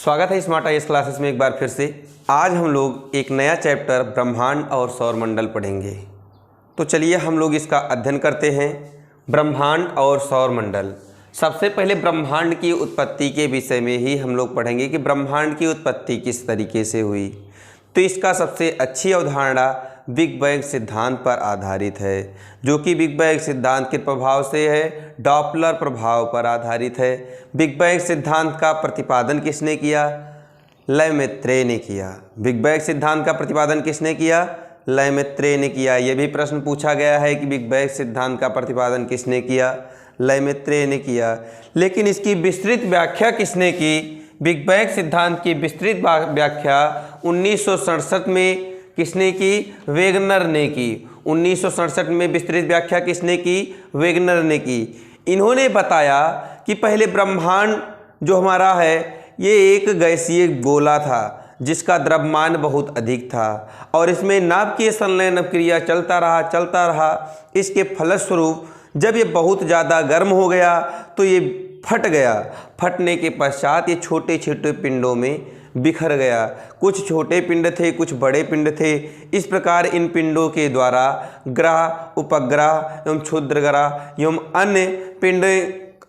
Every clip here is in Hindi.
स्वागत है स्मार्ट आईएएस क्लासेस में एक बार फिर से। आज हम लोग एक नया चैप्टर ब्रह्मांड और सौरमंडल पढ़ेंगे। तो चलिए हम लोग इसका अध्ययन करते हैं। ब्रह्मांड और सौरमंडल। सबसे पहले ब्रह्मांड की उत्पत्ति के विषय में ही हम लोग पढ़ेंगे कि ब्रह्मांड की उत्पत्ति किस तरीके से हुई। तो इसका सबसे अच्छी अवधारणा बिग बैंग सिद्धांत पर आधारित है, जो कि बिग बैंग सिद्धांत के प्रभाव से है, डॉपलर प्रभाव पर आधारित है। बिग बैंग सिद्धांत का प्रतिपादन किसने किया? लेमेत्रे ने किया। बिग बैंग सिद्धांत का प्रतिपादन किसने किया? लेमेत्रे ने किया। यह भी प्रश्न पूछा गया है कि बिग बैंग सिद्धांत का प्रतिपादन किसने किया? लेमेत्रे ने किया। लेकिन इसकी विस्तृत व्याख्या किसने की? बिग बैंग सिद्धांत की विस्तृत व्याख्या 1967 में किसने की? वेगनर ने की। 1967 में विस्तृत व्याख्या किसने की? वेगनर ने की। इन्होंने बताया कि पहले ब्रह्मांड जो हमारा है ये एक गैसीय गोला था जिसका द्रव्यमान बहुत अधिक था और इसमें नाभिकीय संलयन क्रिया चलता रहा। इसके फलस्वरूप जब ये बहुत ज़्यादा गर्म हो गया तो ये फट गया। फटने के पश्चात ये छोटे छोटे पिंडों में बिखर गया। कुछ छोटे पिंड थे, कुछ बड़े पिंड थे। इस प्रकार इन पिंडों के द्वारा ग्रह, उपग्रह एवं क्षुद्र ग्रह एवं अन्य पिंड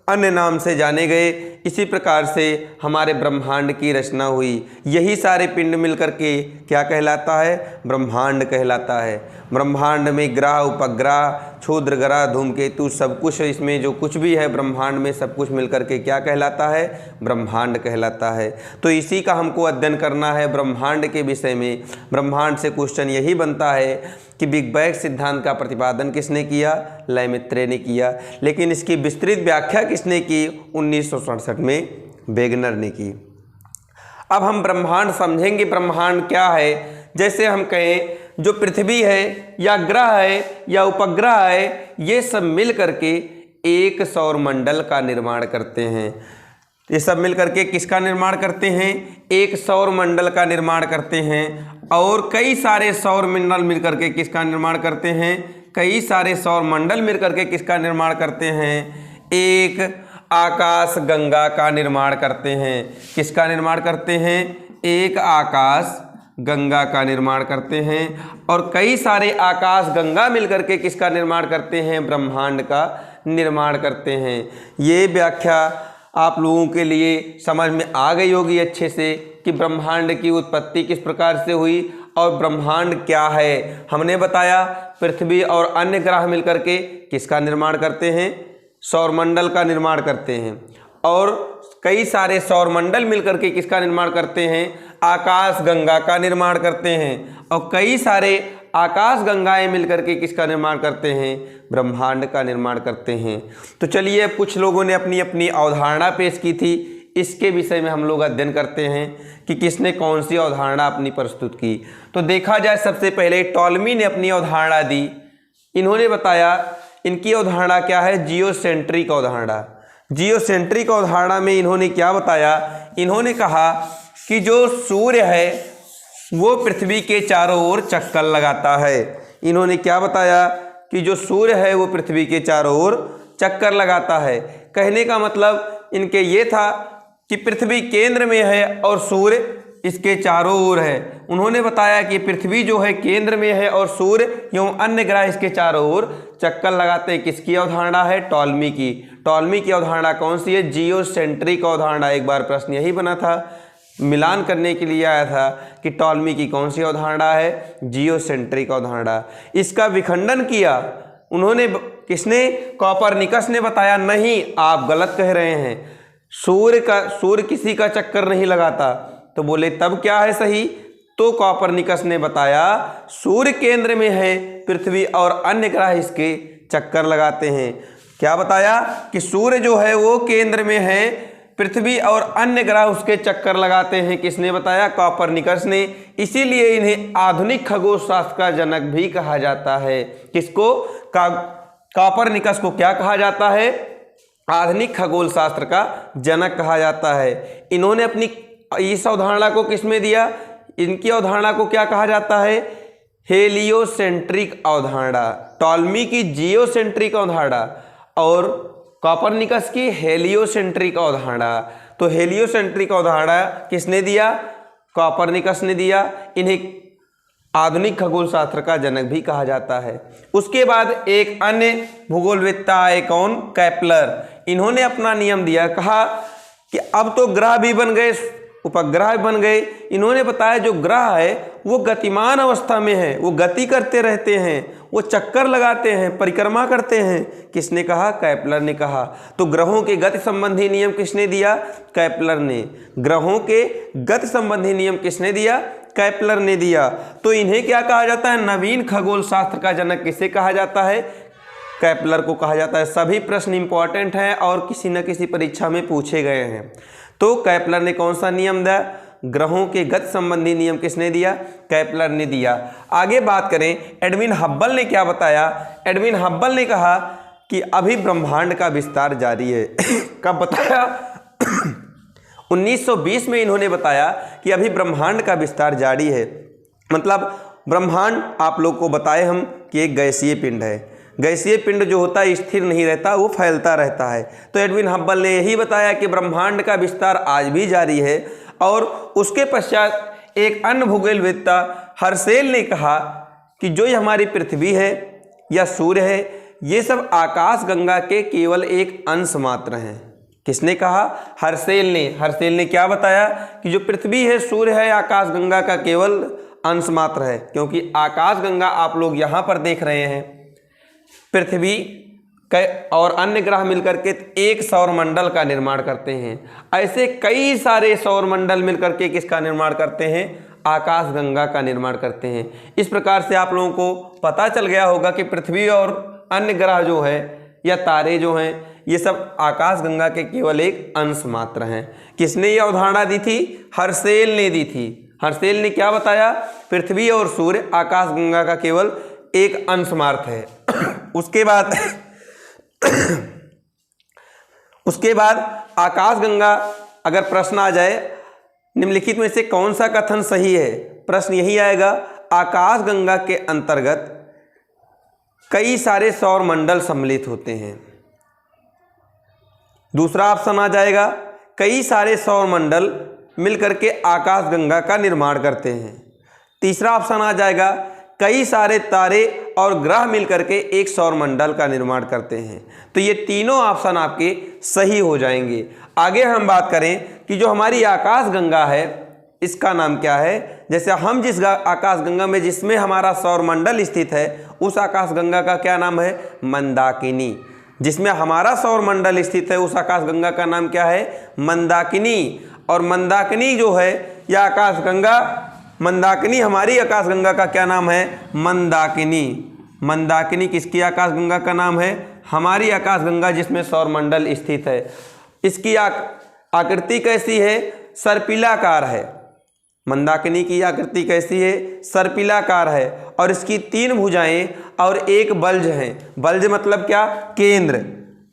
अन्य नाम से जाने गए। इसी प्रकार से हमारे ब्रह्मांड की रचना हुई। यही सारे पिंड मिलकर के क्या कहलाता है? ब्रह्मांड कहलाता है। ब्रह्मांड में ग्रह, उपग्रह, क्षुद्र ग्रह, धूमकेतु सब कुछ, इसमें जो कुछ भी है ब्रह्मांड में सब कुछ मिलकर के क्या कहलाता है? ब्रह्मांड कहलाता है। तो इसी का हमको अध्ययन करना है ब्रह्मांड के विषय में। ब्रह्मांड से क्वेश्चन यही बनता है कि बिग बैंग सिद्धांत का प्रतिपादन किसने किया? लेमेत्रे ने किया। लेकिन इसकी विस्तृत व्याख्या किसने की? 1967 में वेगनर ने की। अब हम ब्रह्मांड समझेंगे। ब्रह्मांड क्या है? जैसे हम कहें जो पृथ्वी है या ग्रह है या उपग्रह है, ये सब मिल करके एक सौरमंडल का निर्माण करते हैं। ये सब मिल करके किसका निर्माण करते हैं? एक सौरमंडल का निर्माण करते हैं। और कई सारे सौरमंडल मिल करके किसका निर्माण करते हैं? कई सारे सौरमंडल मिल करके किसका निर्माण करते हैं? एक आकाश गंगा का निर्माण करते हैं। किसका निर्माण करते हैं? एक आकाश गंगा का निर्माण करते हैं। और कई सारे आकाश गंगा मिलकर के किसका निर्माण करते हैं? ब्रह्मांड का निर्माण करते हैं। ये व्याख्या आप लोगों के लिए समझ में आ गई होगी अच्छे से कि ब्रह्मांड की उत्पत्ति किस प्रकार से हुई और ब्रह्मांड क्या है। हमने बताया पृथ्वी और अन्य ग्रह मिलकर के किसका निर्माण करते हैं? सौरमंडल का निर्माण करते हैं। और कई सारे सौरमंडल मिलकर के किसका निर्माण करते हैं? आकाश गंगा का निर्माण करते हैं। और कई सारे आकाश गंगाएं मिलकर के किसका निर्माण करते हैं? ब्रह्मांड का निर्माण करते हैं। तो चलिए, कुछ लोगों ने अपनी अपनी अवधारणा पेश की थी, इसके विषय में हम लोग अध्ययन करते हैं कि किसने कौन सी अवधारणा अपनी प्रस्तुत की। तो देखा जाए, सबसे पहले टॉलमी ने अपनी अवधारणा दी। इन्होंने बताया, इनकी अवधारणा क्या है? जियोसेंट्रिक अवधारणा। जियोसेंट्रिक अवधारणा में इन्होंने क्या बताया? इन्होंने कहा कि जो सूर्य है वो पृथ्वी के चारों ओर चक्कर लगाता है। इन्होंने क्या बताया? कि जो सूर्य है वो पृथ्वी के चारों ओर चक्कर लगाता है। कहने का मतलब इनके ये था कि पृथ्वी केंद्र में है और सूर्य इसके चारों ओर है। उन्होंने बताया कि पृथ्वी जो है केंद्र में है और सूर्य एवं अन्य ग्रह इसके चारों ओर चक्कर लगाते हैं। किसकी अवधारणा है? टॉलमी की। टॉलमी की अवधारणा कौन सी है? जियोसेंट्रिक अवधारणा। एक बार प्रश्न यही बना था, मिलान करने के लिए आया था कि टॉलमी की कौन सी अवधारणा है? जियोसेंट्रिक अवधारणा। इसका विखंडन किया उन्होंने, किसने? कोपरनिकस ने बताया नहीं, आप गलत कह रहे हैं, सूर्य किसी का चक्कर नहीं लगाता। तो बोले तब क्या है सही? तो कोपरनिकस ने बताया सूर्य केंद्र में है, पृथ्वी और अन्य ग्रह इसके चक्कर लगाते हैं। क्या बताया? कि सूर्य जो है वो केंद्र में है, पृथ्वी और अन्य ग्रह उसके चक्कर लगाते हैं। किसने बताया? कोपरनिकस ने। इसीलिए इन्हें आधुनिक खगोल शास्त्र का जनक भी कहा जाता है। किसको? कोपरनिकस को क्या कहा जाता है? आधुनिक खगोल शास्त्र का जनक कहा जाता है। इन्होंने अपनी इस अवधारणा को किसमें दिया? इनकी अवधारणा को क्या कहा जाता है? हेलियोसेंट्रिक अवधारणा। टॉलमी की जियोसेंट्रिक अवधारणा और कोपरनिकस की हेलियोसेंट्रिक अवधारणा। तो हेलियोसेंट्रिक अवधारणा किसने दिया? कोपरनिकस ने दिया। इन्हें आधुनिक खगोल शास्त्र का जनक भी कहा जाता है। उसके बाद एक अन्य भूगोलवेत्ता आए, कौन? केपलर। इन्होंने अपना नियम दिया, कहा कि अब तो ग्रह भी बन गए, उपग्रह बन गए। इन्होंने बताया जो ग्रह है वो गतिमान अवस्था में है, वो गति करते रहते हैं, वो चक्कर लगाते हैं, परिक्रमा करते हैं। किसने कहा? केपलर ने कहा। तो ग्रहों के गति संबंधी नियम किसने दिया? केपलर ने। ग्रहों के गति संबंधी नियम किसने दिया? केपलर ने दिया। तो इन्हें क्या कहा जाता है? नवीन खगोल शास्त्र का जनक किसे कहा जाता है? केपलर को कहा जाता है। सभी प्रश्न इंपॉर्टेंट हैं और किसी न किसी परीक्षा में पूछे गए हैं। तो केपलर ने कौन सा नियम दिया? ग्रहों के गति संबंधी नियम किसने दिया? केपलर ने दिया। आगे बात करें, एडविन हब्बल ने क्या बताया? एडविन हब्बल ने कहा कि अभी ब्रह्मांड का विस्तार जारी है। कब बताया? 1920 में इन्होंने बताया कि अभी ब्रह्मांड का विस्तार जारी है। मतलब ब्रह्मांड आप लोग को बताए हम कि एक गैसीय पिंड है। गैसीय पिंड जो होता है स्थिर नहीं रहता, वो फैलता रहता है। तो एडविन हब्बल ने यही बताया कि ब्रह्मांड का विस्तार आज भी जारी है। और उसके पश्चात एक अन्य भूगोलवेत्ता हर्शेल ने कहा कि जो ये हमारी पृथ्वी है या सूर्य है, ये सब आकाश गंगा के केवल एक अंश मात्र हैं। किसने कहा? हर्शेल ने। हर्शेल ने क्या बताया कि जो पृथ्वी है, सूर्य है, आकाश गंगा का केवल अंश मात्र है। क्योंकि आकाश गंगा आप लोग यहाँ पर देख रहे हैं, पृथ्वी और अन्य ग्रह मिलकर के एक सौरमंडल का निर्माण करते हैं। ऐसे कई सारे सौरमंडल मिलकर के किसका निर्माण करते हैं? आकाश गंगा का निर्माण करते हैं। इस प्रकार से आप लोगों को पता चल गया होगा कि पृथ्वी और अन्य ग्रह जो है या तारे जो हैं, ये सब आकाश गंगा के केवल एक अंश मात्र हैं। किसने ये अवधारणा दी थी? हर्शेल ने दी थी। हर्शेल ने क्या बताया? पृथ्वी और सूर्य आकाश गंगा का केवल एक अंश मात्र है। उसके बाद आकाश गंगा, अगर प्रश्न आ जाए निम्नलिखित में से कौन सा कथन सही है, प्रश्न यही आएगा, आकाश गंगा के अंतर्गत कई सारे सौरमंडल सम्मिलित होते हैं। दूसरा ऑप्शन आ जाएगा, कई सारे सौरमंडल मिलकर के आकाश गंगा का निर्माण करते हैं। तीसरा ऑप्शन आ जाएगा, कई सारे तारे और ग्रह मिलकर के एक सौरमंडल का निर्माण करते हैं। तो ये तीनों ऑप्शन आपके सही हो जाएंगे। आगे हम बात करें कि जो हमारी आकाश गंगा है, इसका नाम क्या है? जैसे हम जिस आकाश गंगा में जिसमें हमारा सौरमंडल स्थित है, उस आकाश गंगा का क्या नाम है? मंदाकिनी। जिसमें हमारा सौरमंडल स्थित है, उस आकाश गंगा का नाम क्या है? मंदाकिनी। और मंदाकिनी जो है यह आकाश गंगा, मंदाकिनी हमारी आकाश गंगा का क्या नाम है? मंदाकिनी। मंदाकिनी किसकी आकाश गंगा का नाम है? हमारी आकाश गंगा जिसमें सौरमंडल स्थित है। इसकी आकृति कैसी है? सर्पिलाकार है। मंदाकिनी की आकृति कैसी है? सर्पिलाकार है। और इसकी 3 भुजाएं और एक बल्ज है। बल्ज मतलब क्या? केंद्र।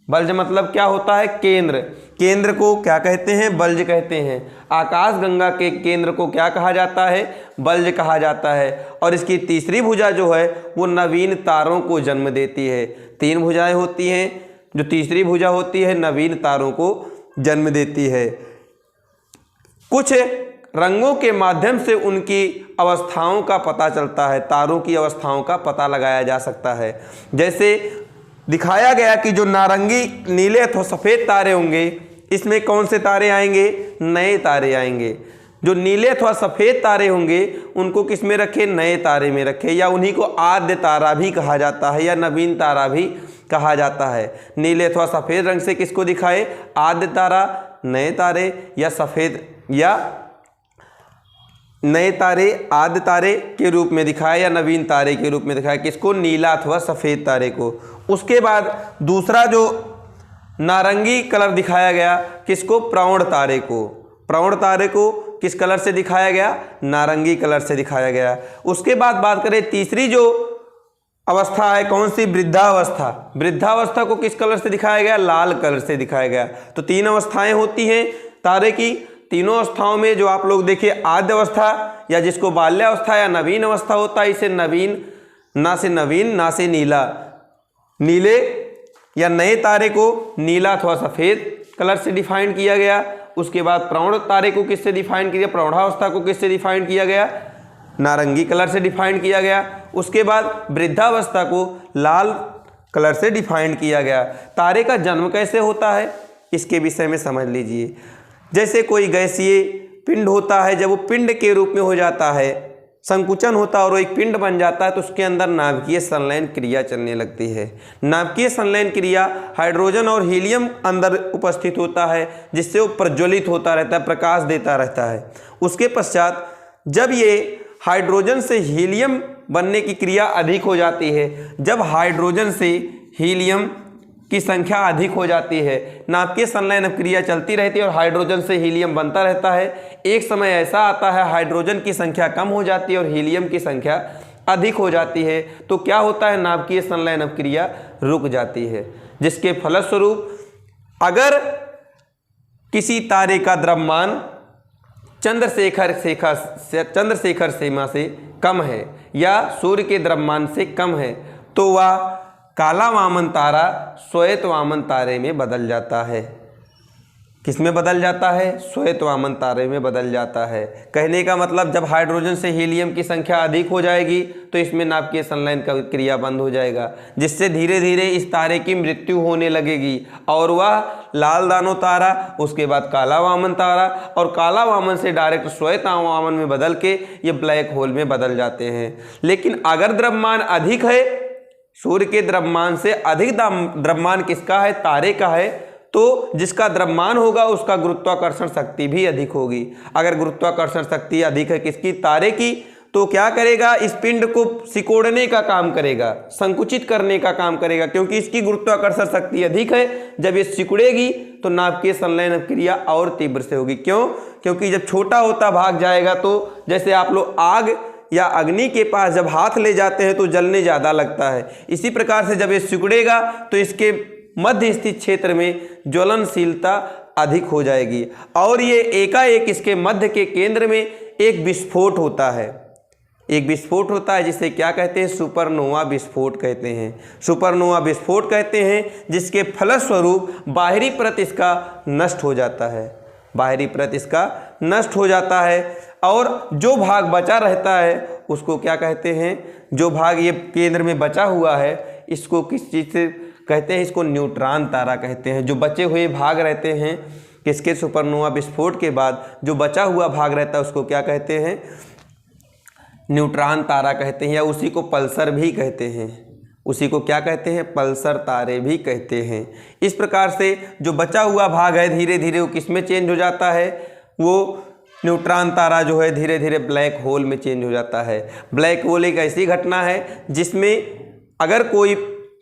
बल्ज मतलब क्या होता है? केंद्र। केंद्र को क्या कहते हैं? बल्ज कहते हैं। आकाश गंगा के केंद्र को क्या कहा जाता है? बल्ज कहा जाता है। और इसकी तीसरी भुजा जो है वो नवीन तारों को जन्म देती है। 3 भुजाएं होती हैं, जो तीसरी भुजा होती है नवीन तारों को जन्म देती है। कुछ रंगों के माध्यम से उनकी अवस्थाओं का पता चलता है, तारों की अवस्थाओं का पता लगाया जा सकता है। जैसे दिखाया गया कि जो नारंगी, नीले अथवा सफ़ेद तारे होंगे, इसमें कौन से तारे आएंगे? नए तारे आएंगे। जो नीले अथवा सफ़ेद तारे होंगे उनको किस में रखे? नए तारे में रखे, या उन्हीं को आद्य तारा भी कहा जाता है या नवीन तारा भी कहा जाता है। नीले अथवा सफ़ेद रंग से किसको दिखाए? आद्य तारा, नए तारे, या सफ़ेद या नए तारे आद्य तारे के रूप में दिखाया या नवीन तारे के रूप में दिखाया। किसको? नीला अथवा सफ़ेद तारे को। उसके बाद दूसरा जो नारंगी कलर दिखाया गया, किसको? प्रौढ़ तारे को। प्रौढ़ तारे को किस कलर से दिखाया गया? नारंगी कलर से दिखाया गया। उसके बाद बात करें तीसरी जो अवस्था है, कौन सी? वृद्धावस्था। वृद्धावस्था को किस कलर से दिखाया गया? लाल कलर से दिखाया गया। तो 3 अवस्थाएं होती हैं तारे की। तीनों अवस्थाओं में जो आप लोग देखिए, आद्य अवस्था या जिसको बाल्यावस्था या नवीन अवस्था होता है, इसे नवीन ना से नीला, नीले या नए तारे को नीला अथवा सफ़ेद कलर से डिफाइन किया गया। उसके बाद प्रौढ़ तारे को किससे डिफाइन किया, प्रौढ़ावस्था को किससे डिफाइन किया गया, नारंगी कलर से डिफाइन किया गया। उसके बाद वृद्धावस्था को लाल कलर से डिफाइन किया गया। तारे का जन्म कैसे होता है इसके विषय में समझ लीजिए। जैसे कोई गैसीय पिंड होता है, जब वो पिंड के रूप में हो जाता है, संकुचन होता है और वो एक पिंड बन जाता है, तो उसके अंदर नाभिकीय संलयन क्रिया चलने लगती है। नाभिकीय संलयन क्रिया हाइड्रोजन और हीलियम अंदर उपस्थित होता है, जिससे वो प्रज्वलित होता रहता है, प्रकाश देता रहता है। उसके पश्चात जब ये हाइड्रोजन से हीलियम बनने की क्रिया अधिक हो जाती है, जब हाइड्रोजन से हीलियम की संख्या अधिक हो जाती है, नाभिकीय संलयन क्रिया चलती रहती है और हाइड्रोजन से हीलियम बनता रहता है। एक समय ऐसा आता है हाइड्रोजन की संख्या कम हो जाती है और हीलियम की संख्या अधिक हो जाती है, तो क्या होता है, नाभिकीय संलयन क्रिया रुक जाती है, जिसके फलस्वरूप अगर किसी तारे का द्रव्यमान चंद्रशेखर सीमा से कम है या सूर्य के द्रव्यमान से कम है, तो वह काला वामन तारा श्वेत वामन तारे में बदल जाता है। किस में बदल जाता है, श्वेत वामन तारे में बदल जाता है। कहने का मतलब जब हाइड्रोजन से हीलियम की संख्या अधिक हो जाएगी तो इसमें नाभिकीय संलयन का क्रिया बंद हो जाएगा, जिससे धीरे धीरे इस तारे की मृत्यु होने लगेगी और वह लाल दानो तारा, उसके बाद काला वामन तारा और काला वामन से डायरेक्ट श्वेत वामन में बदल के ये ब्लैक होल में बदल जाते हैं। लेकिन अगर द्रव्यमान अधिक है, सूर्य के द्रव्यमान से अधिक द्रव्यमान किसका है, तारे का है, तो जिसका द्रव्यमान होगा उसका गुरुत्वाकर्षण शक्ति भी अधिक होगी। अगर गुरुत्वाकर्षण शक्ति अधिक है किसकी, तारे की, तो क्या करेगा, इस पिंड को सिकोड़ने का काम करेगा, संकुचित करने का काम करेगा, क्योंकि इसकी गुरुत्वाकर्षण शक्ति अधिक है। जब ये सिकुड़ेगी तो नाभिकीय संलयन क्रिया और तीव्र से होगी। क्यों, क्योंकि जब छोटा होता भाग जाएगा, तो जैसे आप लोग आग या अग्नि के पास जब हाथ ले जाते हैं तो जलने ज़्यादा लगता है, इसी प्रकार से जब ये सिकुड़ेगा तो इसके मध्य स्थित क्षेत्र में ज्वलनशीलता अधिक हो जाएगी और ये एकाएक इसके मध्य के केंद्र में एक विस्फोट होता है। एक विस्फोट होता है जिसे क्या कहते हैं, सुपरनोवा विस्फोट कहते हैं। सुपरनोवा विस्फोट कहते हैं, जिसके फलस्वरूप बाहरी परत इसका नष्ट हो जाता है, बाहरी परत इसका नष्ट हो जाता है और जो भाग बचा रहता है उसको क्या कहते हैं, जो भाग ये केंद्र में बचा हुआ है इसको किस चीज़ से कहते हैं, इसको न्यूट्रॉन तारा कहते हैं। जो बचे हुए भाग रहते हैं किसके, सुपरनोवा विस्फोट के बाद जो बचा हुआ भाग रहता है उसको क्या कहते हैं, न्यूट्रॉन तारा कहते हैं, या उसी को पल्सर भी कहते हैं। उसी को क्या कहते हैं, पल्सर तारे भी कहते हैं। इस प्रकार से जो बचा हुआ भाग है धीरे धीरे वो किस में चेंज हो जाता है, वो न्यूट्रॉन तारा जो है धीरे धीरे ब्लैक होल में चेंज हो जाता है। ब्लैक होल एक ऐसी घटना है जिसमें अगर कोई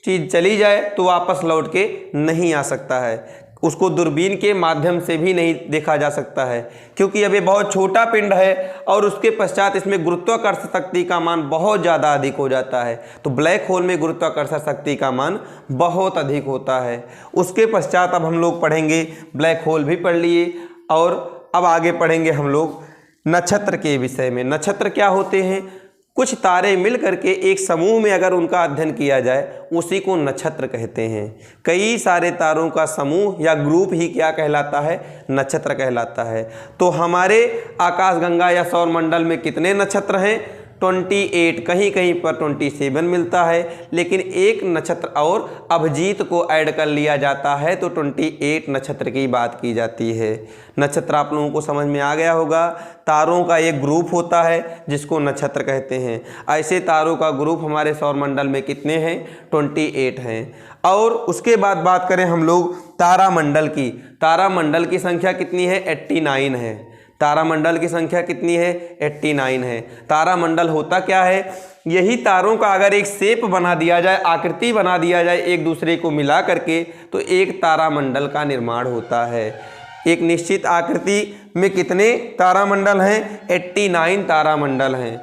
चीज़ चली जाए तो वापस लौट के नहीं आ सकता है, उसको दूरबीन के माध्यम से भी नहीं देखा जा सकता है, क्योंकि अब ये बहुत छोटा पिंड है और उसके पश्चात इसमें गुरुत्वाकर्षण शक्ति का मान बहुत ज़्यादा अधिक हो जाता है। तो ब्लैक होल में गुरुत्वाकर्षण शक्ति का मान बहुत अधिक होता है। उसके पश्चात अब हम लोग पढ़ेंगे, ब्लैक होल भी पढ़ लिए और अब आगे पढ़ेंगे हम लोग नक्षत्र के विषय में। नक्षत्र क्या होते हैं, कुछ तारे मिल करके एक समूह में अगर उनका अध्ययन किया जाए उसी को नक्षत्र कहते हैं। कई सारे तारों का समूह या ग्रुप ही क्या कहलाता है, नक्षत्र कहलाता है। तो हमारे आकाशगंगा या सौरमंडल में कितने नक्षत्र हैं, 28, कहीं कहीं पर 27 मिलता है, लेकिन एक नक्षत्र और अभिजीत को ऐड कर लिया जाता है तो 28 नक्षत्र की बात की जाती है। नक्षत्र आप लोगों को समझ में आ गया होगा, तारों का एक ग्रुप होता है जिसको नक्षत्र कहते हैं। ऐसे तारों का ग्रुप हमारे सौरमंडल में कितने हैं, 28 हैं। और उसके बाद बात करें हम लोग तारामंडल की, तारामंडल की संख्या कितनी है, 89 है। तारामंडल की संख्या कितनी है, 89 है। तारामंडल होता क्या है, यही तारों का अगर एक शेप बना दिया जाए, आकृति बना दिया जाए एक दूसरे को मिला करके, तो एक तारामंडल का निर्माण होता है। एक निश्चित आकृति में कितने तारामंडल हैं, 89 तारामंडल हैं।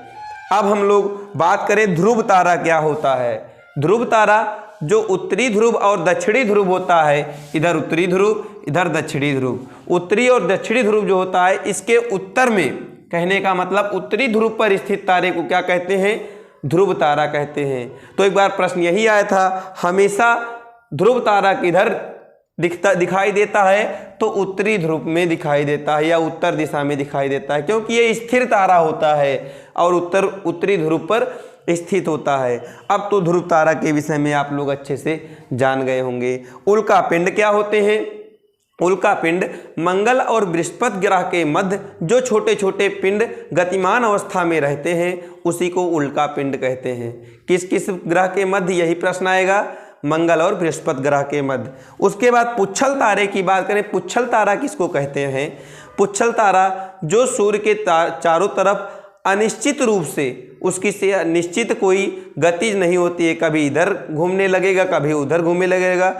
अब हम लोग बात करें ध्रुव तारा क्या होता है। ध्रुव तारा जो उत्तरी ध्रुव और दक्षिणी ध्रुव होता है, इधर उत्तरी ध्रुव इधर दक्षिणी ध्रुव, उत्तरी और दक्षिणी ध्रुव जो होता है इसके उत्तर में, कहने का मतलब उत्तरी ध्रुव पर स्थित तारे को क्या कहते हैं, ध्रुव तारा कहते हैं। तो एक बार प्रश्न यही आया था, हमेशा ध्रुव तारा किधर दिखाई देता है तो उत्तरी ध्रुव में दिखाई देता है या उत्तर दिशा में दिखाई देता है, क्योंकि ये स्थिर तारा होता है और उत्तरी ध्रुव पर स्थित होता है। अब तो ध्रुव तारा के विषय में आप लोग अच्छे से जान गए होंगे। उल्का पिंड क्या होते हैं? उल्का पिंड मंगल और बृहस्पति ग्रह के मध्य जो छोटे छोटे पिंड गतिमान अवस्था में रहते हैं उसी को उल्का पिंड कहते हैं। किस किस ग्रह के मध्य? यही प्रश्न आएगा, मंगल और बृहस्पति ग्रह के मध्य। उसके बाद पुच्छल तारे की बात करें, पुच्छल तारा किसको कहते हैं? पुच्छल तारा जो सूर्य के चारों तरफ अनिश्चित रूप से उसकी से निश्चित कोई गति नहीं होती है, कभी इधर घूमने लगेगा कभी उधर घूमने लगेगा,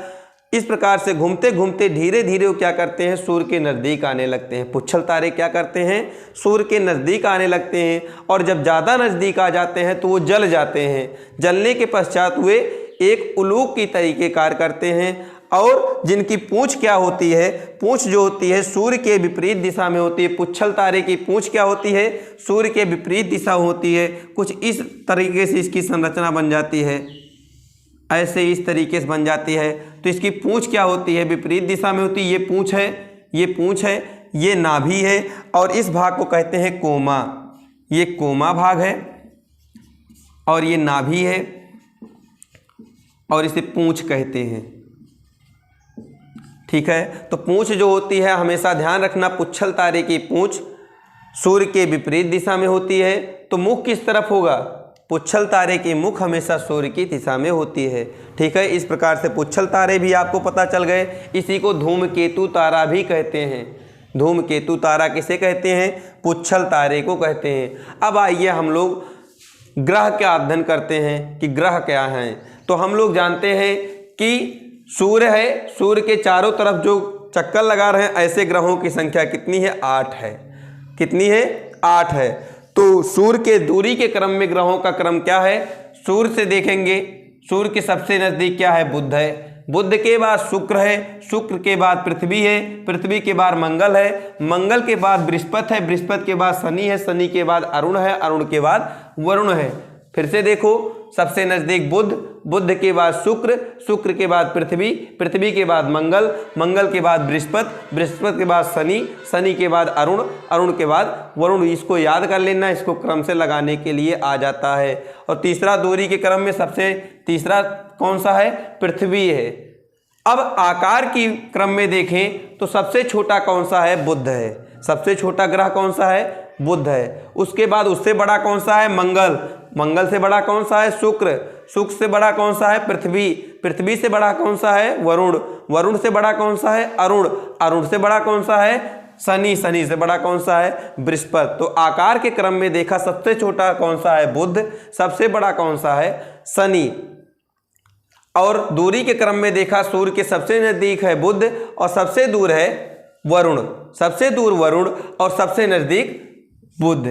इस प्रकार से घूमते घूमते धीरे धीरे वो क्या करते हैं? सूर्य के नज़दीक आने लगते हैं। पुच्छल तारे क्या करते हैं? सूर्य के नज़दीक आने लगते हैं और जब ज़्यादा नज़दीक आ जाते हैं तो वो जल जाते हैं। जलने के पश्चात वे एक उल्लूक की तरीके कार्य करते हैं और जिनकी पूंछ क्या होती है? पूंछ जो होती है सूर्य के विपरीत दिशा में होती है। पुच्छल तारे की पूंछ क्या होती है? सूर्य के विपरीत दिशा होती है। कुछ इस तरीके से इसकी संरचना बन जाती है, ऐसे इस तरीके से बन जाती है। तो इसकी पूंछ क्या होती है? विपरीत दिशा में होती है। ये पूंछ है, ये पूंछ है, ये नाभि है और इस भाग को कहते हैं कोमा। ये कोमा भाग है और ये नाभि है और इसे पूंछ कहते हैं। ठीक है, तो पूंछ जो होती है हमेशा ध्यान रखना, पुच्छल तारे की पूंछ सूर्य के विपरीत दिशा में होती है। तो मुख किस तरफ होगा? पुच्छल तारे की मुख हमेशा सूर्य की दिशा में होती है। ठीक है, इस प्रकार से पुच्छल तारे भी आपको पता चल गए। इसी को धूमकेतु तारा भी कहते हैं। धूमकेतु तारा किसे कहते हैं? पुच्छल तारे को कहते हैं। अब आइए हम लोग ग्रह का अध्ययन करते हैं कि ग्रह क्या हैं। तो हम लोग जानते हैं कि सूर्य है, सूर्य के चारों तरफ जो चक्कर लगा रहे हैं ऐसे ग्रहों की संख्या कितनी है? 8 है। कितनी है? 8 है। तो सूर्य के दूरी के क्रम में ग्रहों का क्रम क्या है? सूर्य से देखेंगे, सूर्य के सबसे नज़दीक क्या है? बुध है। बुध के बाद शुक्र है, शुक्र के बाद पृथ्वी है, पृथ्वी के बाद मंगल है, मंगल के बाद बृहस्पति है, बृहस्पति के बाद शनि है, शनि के बाद अरुण है, अरुण के बाद वरुण है। फिर से देखो, सबसे नज़दीक बुध, बुध के बाद शुक्र, शुक्र के बाद पृथ्वी, पृथ्वी के बाद मंगल, मंगल के बाद बृहस्पति, बृहस्पति के बाद शनि, शनि के बाद अरुण, अरुण के बाद वरुण। इसको याद कर लेना, इसको क्रम से लगाने के लिए आ जाता है। और तीसरा दूरी के क्रम में सबसे तीसरा कौन सा है? पृथ्वी है। अब आकार की क्रम में देखें तो सबसे छोटा कौन सा है? बुध है। सबसे छोटा ग्रह कौन सा है? बुध है। उसके बाद उससे बड़ा कौन सा है? मंगल। मंगल से बड़ा कौन सा है? शुक्र। शुक्र से बड़ा कौन सा है? पृथ्वी। पृथ्वी से बड़ा कौन सा है? वरुण। वरुण से बड़ा कौन सा है? अरुण। अरुण से बड़ा कौन सा है? शनि। शनि से बड़ा कौन सा है? बृहस्पति। तो आकार के क्रम में देखा सबसे छोटा कौन सा है? बुध। सबसे बड़ा कौन सा है? शनि। और दूरी के क्रम में देखा सूर्य के सबसे नज़दीक है बुध और सबसे दूर है वरुण। सबसे दूर वरुण और सबसे नज़दीक बुध।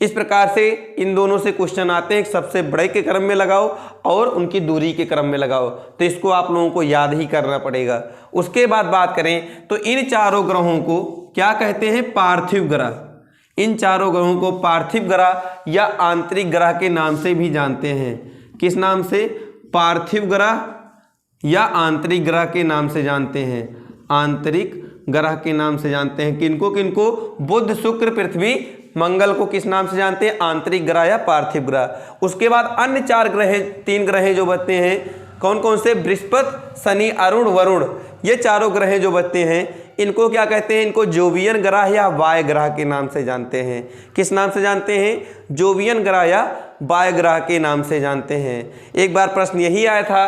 इस प्रकार से इन दोनों से क्वेश्चन आते हैं, सबसे बड़े के क्रम में लगाओ और उनकी दूरी के क्रम में लगाओ। तो इसको आप लोगों को याद ही करना पड़ेगा। उसके बाद बात करें तो इन चारों ग्रहों को क्या कहते हैं? पार्थिव ग्रह। इन चारों ग्रहों को पार्थिव ग्रह या आंतरिक ग्रह के नाम से भी जानते हैं। किस नाम से? पार्थिव ग्रह या आंतरिक ग्रह के नाम से जानते हैं। आंतरिक ग्रह के नाम से जानते हैं। किनको किनको? बुध, शुक्र, पृथ्वी, मंगल को किस नाम से जानते हैं? आंतरिक ग्रह या पार्थिव ग्रह। उसके बाद अन्य 4 ग्रह, 3 ग्रह जो बचते हैं, कौन कौन से? बृहस्पति, शनि, अरुण, वरुण। ये चारों ग्रह जो बचते हैं इनको क्या कहते हैं? इनको जोवियन ग्रह या वाय ग्रह के नाम से जानते हैं। किस नाम से जानते हैं? जोवियन ग्रह या वाय ग्रह के नाम से जानते हैं। एक बार प्रश्न यही आया था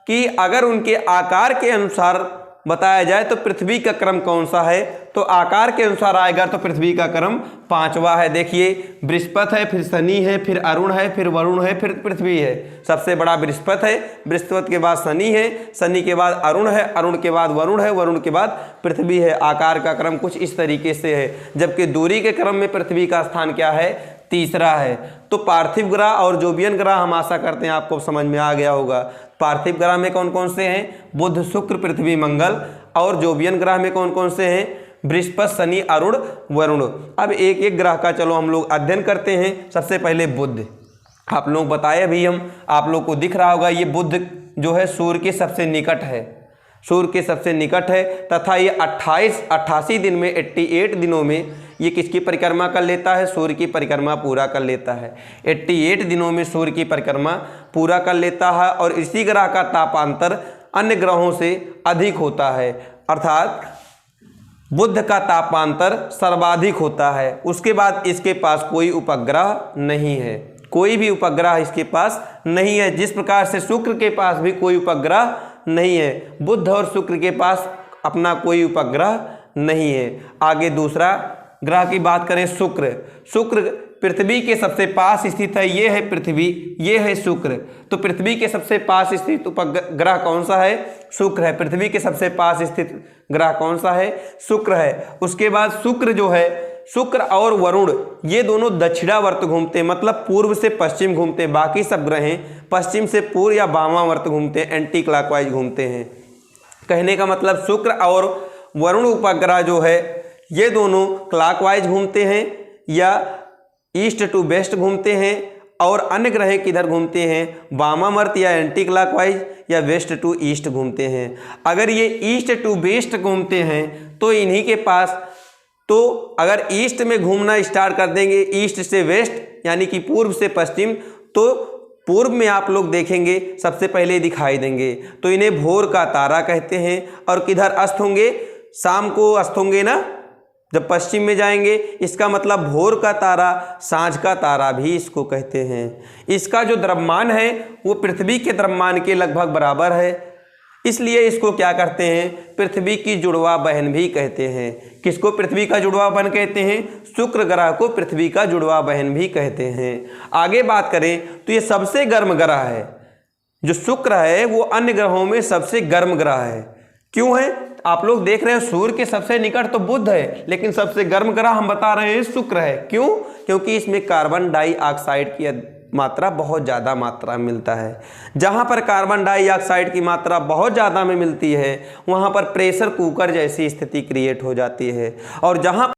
कि अगर उनके आकार के अनुसार बताया जाए तो पृथ्वी का क्रम कौन सा है? तो आकार के अनुसार आएगा तो पृथ्वी का क्रम 5वां है। देखिए, बृहस्पति है, फिर शनि है, फिर अरुण है, फिर वरुण है, फिर पृथ्वी है। सबसे बड़ा बृहस्पति है, बृहस्पति के बाद शनि है, शनि के बाद अरुण है, अरुण के बाद वरुण है, वरुण के बाद पृथ्वी है। आकार का क्रम कुछ इस तरीके से है, जबकि दूरी के क्रम में पृथ्वी का स्थान क्या है? तीसरा है। तो पार्थिव ग्रह और जोवियन ग्रह हम आशा करते हैं आपको समझ में आ गया होगा। पार्थिव ग्रह में कौन कौन से हैं? बुध, शुक्र, पृथ्वी, मंगल। और जोवियन ग्रह में कौन कौन से हैं? बृहस्पति, शनि, अरुण, वरुण। अब एक एक ग्रह का चलो हम लोग अध्ययन करते हैं। सबसे पहले बुध। आप लोग बताए अभी हम, आप लोग को दिख रहा होगा ये बुध जो है सूर्य के सबसे निकट है। सूर्य के सबसे निकट है तथा ये 88 दिन में 88 दिनों में ये किसकी परिक्रमा कर लेता है? सूर्य की परिक्रमा पूरा कर लेता है। 88 दिनों में सूर्य की परिक्रमा पूरा कर लेता है और इसी ग्रह का तापांतर अन्य ग्रहों से अधिक होता है, अर्थात बुध का तापांतर सर्वाधिक होता है। उसके बाद इसके पास कोई उपग्रह नहीं है, कोई भी उपग्रह इसके पास नहीं है। जिस प्रकार से शुक्र के पास भी कोई उपग्रह नहीं है, बुध और शुक्र के पास अपना कोई उपग्रह नहीं है। आगे दूसरा ग्रह की बात करें, शुक्र पृथ्वी के सबसे पास स्थित है। ये है पृथ्वी, ये है शुक्र। तो पृथ्वी के सबसे पास स्थित उपग्रह कौन सा है? शुक्र है। पृथ्वी के सबसे पास स्थित ग्रह कौन सा है? शुक्र है। उसके बाद शुक्र जो है, शुक्र और वरुण ये दोनों दक्षिणावर्त घूमते हैं, मतलब पूर्व से पश्चिम घूमते हैं। बाकी सब ग्रह पश्चिम से पूर्व या वामावर्त घूमते हैं, एंटी क्लॉकवाइज घूमते हैं। कहने का मतलब शुक्र और वरुण उपग्रह जो है ये दोनों क्लॉकवाइज घूमते हैं या ईस्ट टू वेस्ट घूमते हैं, और अन्य ग्रह किधर घूमते हैं? वामावर्त या एंटी क्लॉकवाइज या वेस्ट टू ईस्ट घूमते हैं। अगर ये ईस्ट टू वेस्ट घूमते हैं तो इन्हीं के पास, तो अगर ईस्ट में घूमना स्टार्ट कर देंगे, ईस्ट से वेस्ट यानी कि पूर्व से पश्चिम, तो पूर्व में आप लोग देखेंगे सबसे पहले दिखाई देंगे, तो इन्हें भोर का तारा कहते हैं। और किधर अस्त होंगे? शाम को अस्त होंगे ना, जब पश्चिम में जाएंगे। इसका मतलब भोर का तारा, सांझ का तारा भी इसको कहते हैं। इसका जो द्रव्यमान है वो पृथ्वी के द्रव्यमान के लगभग बराबर है, इसलिए इसको क्या कहते हैं? पृथ्वी की जुड़वा बहन भी कहते हैं। किसको पृथ्वी का जुड़वा बहन कहते हैं? शुक्र ग्रह को पृथ्वी का जुड़वा बहन भी कहते हैं। आगे बात करें तो ये सबसे गर्म ग्रह है। जो शुक्र है वो अन्य ग्रहों में सबसे गर्म ग्रह है। क्यों है? आप लोग देख रहे हैं सूर्य के सबसे निकट तो बुध है, लेकिन सबसे गर्म ग्रह हम बता रहे हैं शुक्र है। क्यों? क्योंकि इसमें कार्बन डाइऑक्साइड की मात्रा बहुत ज़्यादा मात्रा में मिलता है। जहाँ पर कार्बन डाइऑक्साइड की मात्रा बहुत ज़्यादा में मिलती है वहाँ पर प्रेशर कुकर जैसी स्थिति क्रिएट हो जाती है, और जहाँ